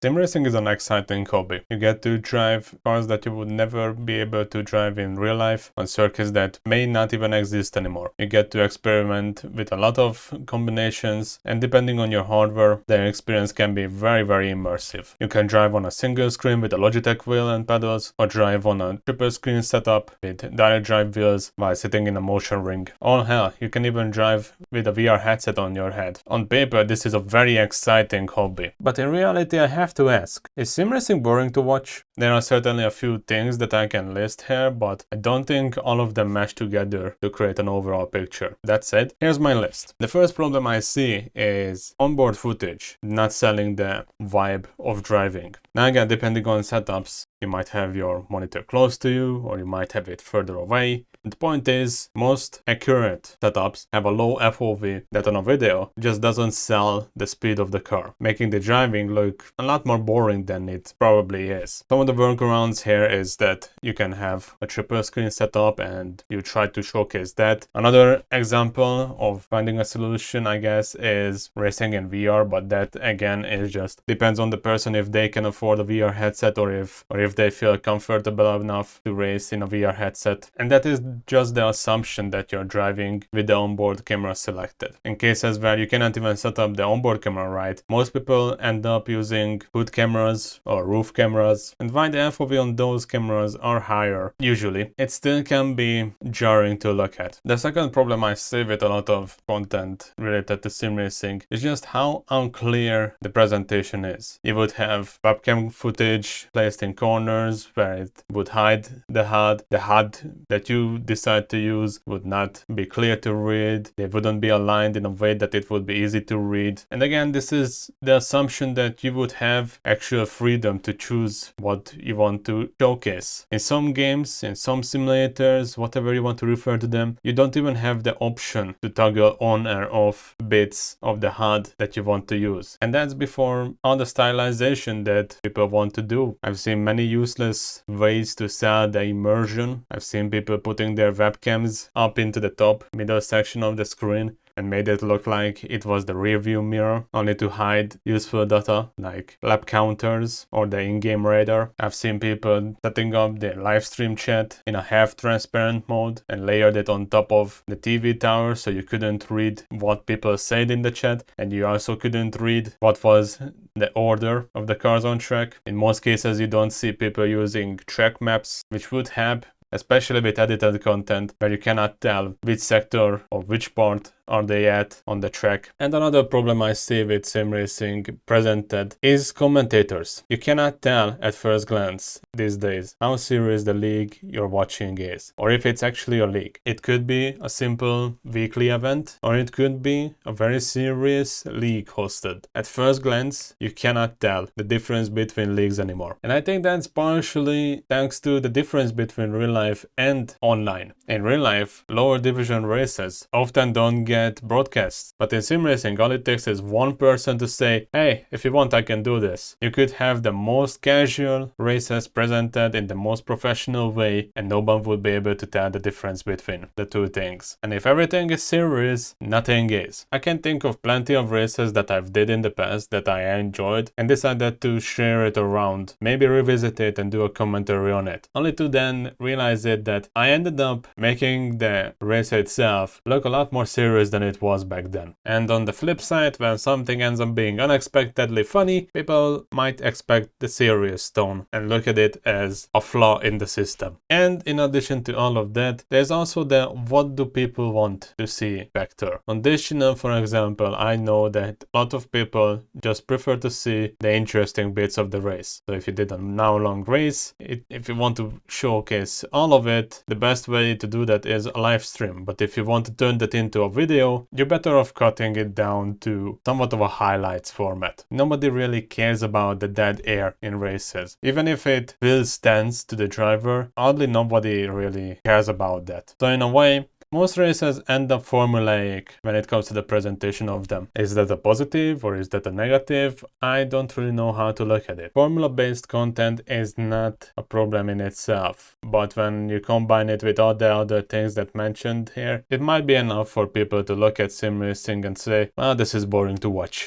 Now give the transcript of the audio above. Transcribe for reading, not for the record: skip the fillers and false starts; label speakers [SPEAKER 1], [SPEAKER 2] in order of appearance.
[SPEAKER 1] Sim racing is an exciting hobby. You get to drive cars that you would never be able to drive in real life on circuits that may not even exist anymore. You get to experiment with a lot of combinations, and depending on your hardware, the experience can be very immersive. You can drive on a single screen with a Logitech wheel and pedals, or drive on a triple screen setup with direct drive wheels while sitting in a motion ring. Oh hell, you can even drive with a VR headset on your head. On paper, this is a very exciting hobby. But in reality, I have to ask, is sim racing boring to watch? There are certainly a few things that I can list here, but I don't think all of them mesh together to create an overall picture. That said, here's my list. The first problem I see is onboard footage not selling the vibe of driving. Now again, depending on setups, you might have your monitor close to you, or you might have it further away. The point is, most accurate setups have a low FOV that on a video just doesn't sell the speed of the car, making the driving look a lot more boring than it probably is. Some of the workarounds here is that you can have a triple screen setup and you try to showcase that. Another example of finding a solution, I guess, is racing in VR, but that again is just depends on the person if they can afford a VR headset or if they feel comfortable enough to race in a VR headset. And that is just the assumption that you're driving with the onboard camera selected. In cases where you cannot even set up the onboard camera right, most people end up using hood cameras or roof cameras, and while the FOV on those cameras are higher, usually, it still can be jarring to look at. The second problem I see with a lot of content related to sim racing is just how unclear the presentation is. You would have webcam footage placed in corners where it would hide the HUD. The HUD that you decide to use would not be clear to read. They wouldn't be aligned in a way that it would be easy to read. And again, this is the assumption that you would have actual freedom to choose what you want to showcase. In some games, in some simulators, whatever you want to refer to them, you don't even have the option to toggle on or off bits of the HUD that you want to use. And that's before all the stylization that people want to do. I've seen many useless ways to sell the immersion. I've seen people putting their webcams up into the top middle section of the screen and made it look like it was the rear view mirror, only to hide useful data like lap counters or the in-game radar. I've seen people setting up their live stream chat in a half-transparent mode and layered it on top of the TV tower so you couldn't read what people said in the chat, and you also couldn't read what was the order of the cars on track. In most cases, you don't see people using track maps, which would help, especially with edited content where you cannot tell which sector or which part are they at on the track. And another problem I see with sim racing presented is commentators. You cannot tell at first glance these days how serious the league you're watching is, or if it's actually a league. It could be a simple weekly event, or it could be a very serious league hosted. At first glance, you cannot tell the difference between leagues anymore. And I think that's partially thanks to the difference between real life and online. In real life, lower division races often don't get broadcasts, but in sim racing, all it takes is one person to say, hey, if you want, I can do this. You could have the most casual races presented in the most professional way, and no one would be able to tell the difference between the two things. And if everything is serious, nothing is. I can think of plenty of races that I've did in the past that I enjoyed and decided to share it around, maybe revisit it and do a commentary on it, only to then realize it that I ended up making the race itself look a lot more serious than it was back then. And on the flip side, when something ends up being unexpectedly funny, people might expect the serious tone and look at it as a flaw in the system. And in addition to all of that, there's also the what do people want to see factor. On this channel, for example, I know that a lot of people just prefer to see the interesting bits of the race. So if you did an hour-long race, if you want to showcase all of it, the best way to do that is a live stream. But if you want to turn that into a video, you're better off cutting it down to somewhat of a highlights format. Nobody really cares about the dead air in races. Even if it feels tense to the driver, oddly nobody really cares about that. So in a way, most races end up formulaic when it comes to the presentation of them. Is that a positive or is that a negative? I don't really know how to look at it. Formula-based content is not a problem in itself, but when you combine it with all the other things that mentioned here, it might be enough for people to look at sim racing and say, well, this is boring to watch.